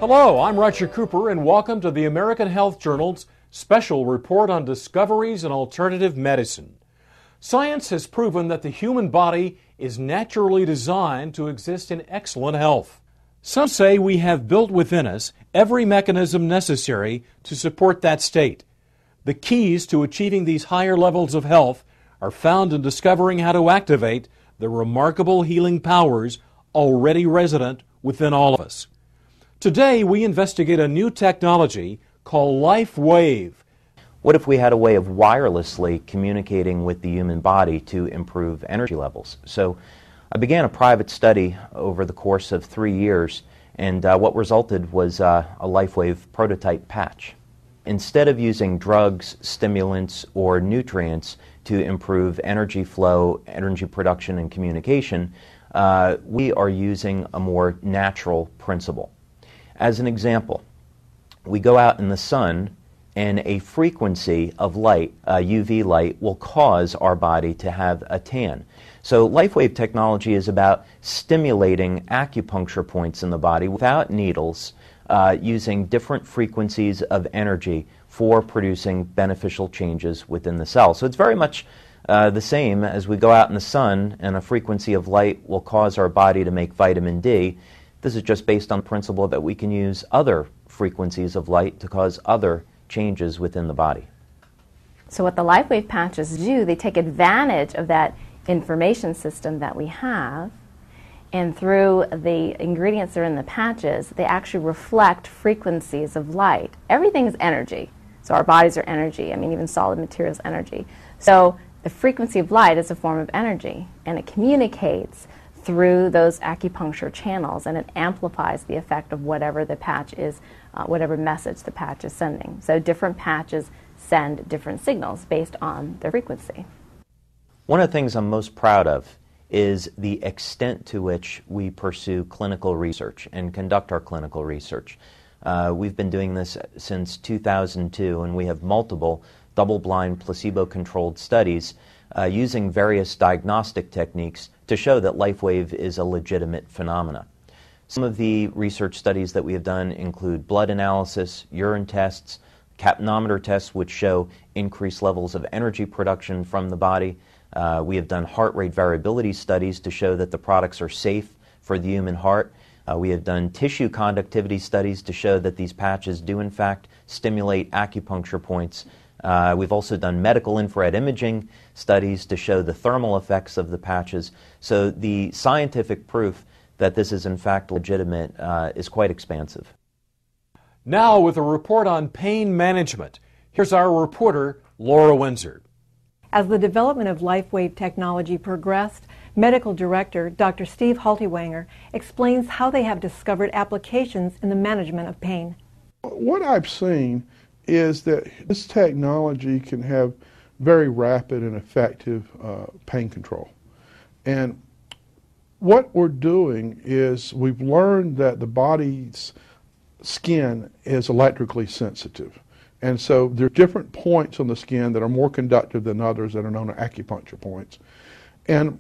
Hello, I'm Roger Cooper, and welcome to the American Health Journal's special report on discoveries in alternative medicine. Science has proven that the human body is naturally designed to exist in excellent health. Some say we have built within us every mechanism necessary to support that state. The keys to achieving these higher levels of health are found in discovering how to activate the remarkable healing powers already resident within all of us. Today, we investigate a new technology called LifeWave. What if we had a way of wirelessly communicating with the human body to improve energy levels? So I began a private study over the course of 3 years, and what resulted was a LifeWave prototype patch. Instead of using drugs, stimulants, or nutrients to improve energy flow, energy production, and communication, we are using a more natural principle. As an example, we go out in the sun, and a frequency of light, UV light, will cause our body to have a tan. So LifeWave technology is about stimulating acupuncture points in the body without needles, using different frequencies of energy for producing beneficial changes within the cell. So it's very much the same as we go out in the sun and a frequency of light will cause our body to make vitamin D. This is just based on the principle that we can use other frequencies of light to cause other changes within the body. So what the LifeWave patches do, they take advantage of that information system that we have, and through the ingredients that are in the patches, they actually reflect frequencies of light. Everything is energy. So our bodies are energy. I mean, even solid materials energy. So the frequency of light is a form of energy, and it communicates through those acupuncture channels, and it amplifies the effect of whatever the patch is, whatever message the patch is sending. So different patches send different signals based on their frequency. One of the things I'm most proud of is the extent to which we pursue clinical research and conduct our clinical research. We've been doing this since 2002, and we have multiple double-blind, placebo-controlled studies using various diagnostic techniques to show that LifeWave is a legitimate phenomena. Some of the research studies that we have done include blood analysis, urine tests, capnometer tests which show increased levels of energy production from the body. We have done heart rate variability studies to show that the products are safe for the human heart. We have done tissue conductivity studies to show that these patches do in fact stimulate acupuncture points. We've also done medical infrared imaging studies to show the thermal effects of the patches. So the scientific proof that this is in fact legitimate is quite expansive. Now with a report on pain management, here's our reporter, Laura Windsor. As the development of LifeWave technology progressed, Medical Director Dr. Steve Haltiwanger explains how they have discovered applications in the management of pain. What I've seen is that this technology can have very rapid and effective pain control. And what we're doing is we've learned that the body's skin is electrically sensitive. And so there are different points on the skin that are more conductive than others that are known as acupuncture points. And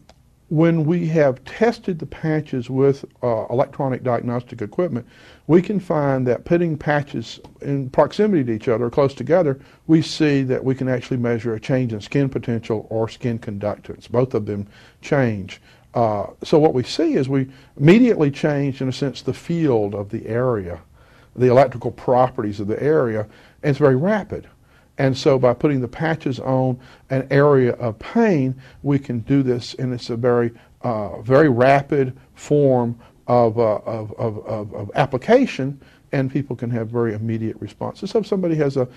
when we have tested the patches with electronic diagnostic equipment, we can find that putting patches in proximity to each other, close together, we see that we can actually measure a change in skin potential or skin conductance. Both of them change. So what we see is we immediately change, in a sense, the field of the area, the electrical properties of the area, and it's very rapid. And so by putting the patches on an area of pain, we can do this, and it's a very rapid form of application, and people can have very immediate responses. So if somebody has a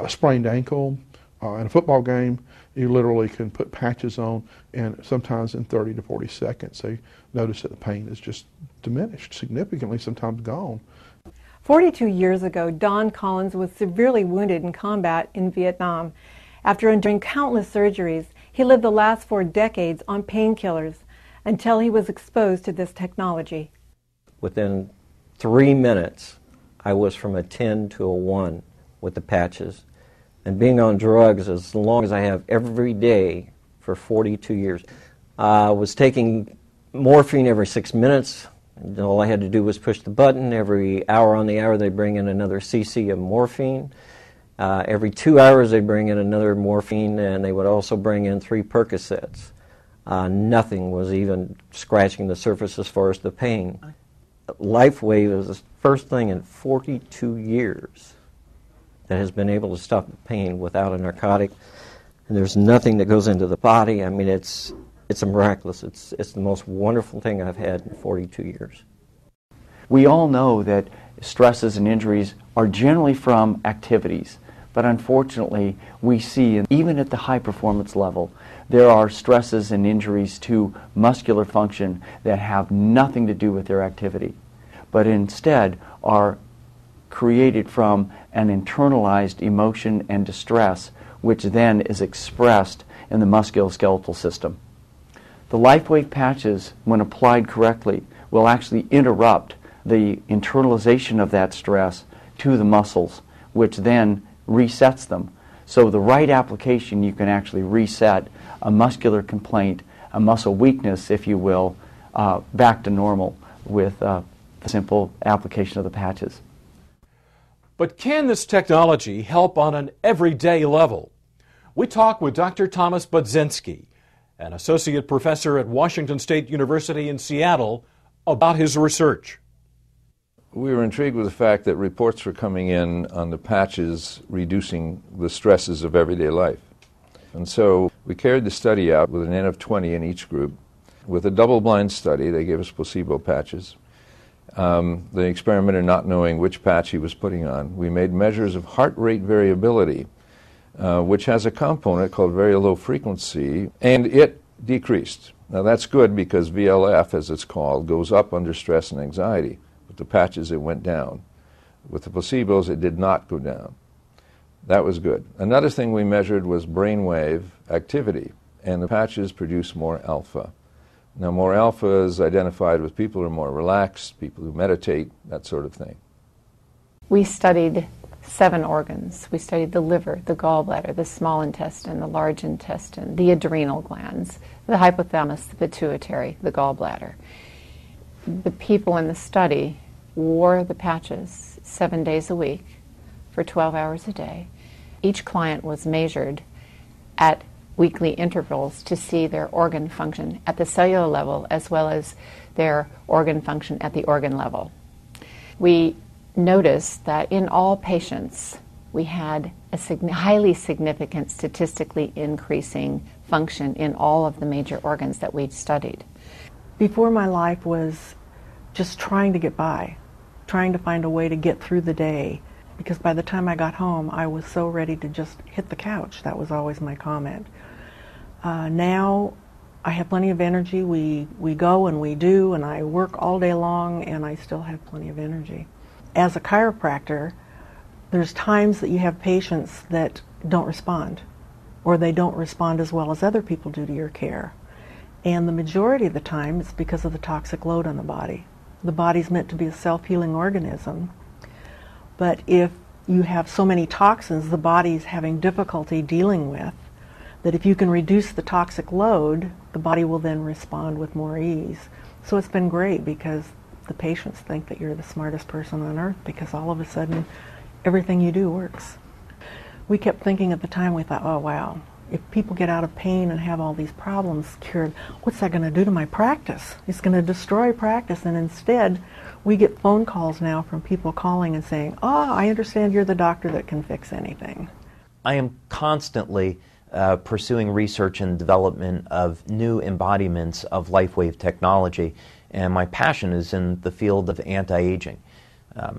sprained ankle in a football game, you literally can put patches on, and sometimes in 30 to 40 seconds, they notice that the pain is just diminished significantly, sometimes gone. 42 years ago, Don Collins was severely wounded in combat in Vietnam. After enduring countless surgeries, he lived the last 4 decades on painkillers until he was exposed to this technology. Within 3 minutes, I was from a 10 to a 1 with the patches. And being on drugs as long as I have every day for 42 years, I was taking morphine every 6 minutes, And all I had to do was push the button. Every hour on the hour, they bring in another cc of morphine. Every 2 hours, they bring in another morphine, and they would also bring in 3 Percocets. Nothing was even scratching the surface as far as the pain. LifeWave is the first thing in 42 years that has been able to stop the pain without a narcotic. And there's nothing that goes into the body. I mean, it's a miraculous. It's the most wonderful thing I've had in 42 years. We all know that stresses and injuries are generally from activities, but unfortunately we see, even at the high performance level, there are stresses and injuries to muscular function that have nothing to do with their activity, but instead are created from an internalized emotion and distress, which then is expressed in the musculoskeletal system. The LifeWave patches, when applied correctly, will actually interrupt the internalization of that stress to the muscles, which then resets them. So the right application, you can actually reset a muscular complaint, a muscle weakness, if you will, back to normal with the simple application of the patches. But can this technology help on an everyday level? We talk with Dr. Thomas Budzinski, an associate professor at Washington State University in Seattle, about his research. We were intrigued with the fact that reports were coming in on the patches reducing the stresses of everyday life. And so we carried the study out with an N of 20 in each group. With a double-blind study, they gave us placebo patches. The experimenter not knowing which patch he was putting on. We made measures of heart rate variability, which has a component called very low frequency, and it decreased. Now that's good because VLF, as it's called, goes up under stress and anxiety. With the patches, it went down. With the placebos, it did not go down. That was good. Another thing we measured was brainwave activity, and the patches produce more alpha. Now, more alpha is identified with people who are more relaxed, people who meditate, that sort of thing. We studied 7 organs. We studied the liver, the gallbladder, the small intestine, the large intestine, the adrenal glands, the hypothalamus, the pituitary, the gallbladder. The people in the study wore the patches 7 days a week for 12 hours a day. Each client was measured at weekly intervals to see their organ function at the cellular level as well as their organ function at the organ level. We noticed that in all patients we had a highly significant statistically increasing function in all of the major organs that we'd studied. Before, my life was just trying to get by, trying to find a way to get through the day, because by the time I got home I was so ready to just hit the couch. That was always my comment. Now I have plenty of energy. We go and we do, and I work all day long, and I still have plenty of energy. As a chiropractor, there's times that you have patients that don't respond, or they don't respond as well as other people do to your care. And the majority of the time it's because of the toxic load on the body. The body's meant to be a self-healing organism, but if you have so many toxins the body's having difficulty dealing with, that if you can reduce the toxic load, the body will then respond with more ease. So it's been great because the patients think that you're the smartest person on earth because all of a sudden everything you do works. We kept thinking at the time, we thought, oh wow, if people get out of pain and have all these problems cured, what's that going to do to my practice? It's going to destroy practice. And instead, we get phone calls now from people calling and saying, oh, I understand you're the doctor that can fix anything. I am constantly pursuing research and development of new embodiments of LifeWave technology, and my passion is in the field of anti-aging.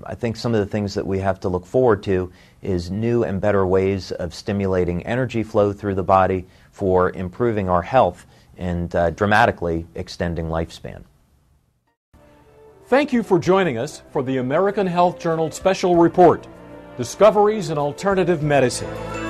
I think some of the things that we have to look forward to is new and better ways of stimulating energy flow through the body for improving our health and dramatically extending lifespan. Thank you for joining us for the American Health Journal Special Report, Discoveries in Alternative Medicine.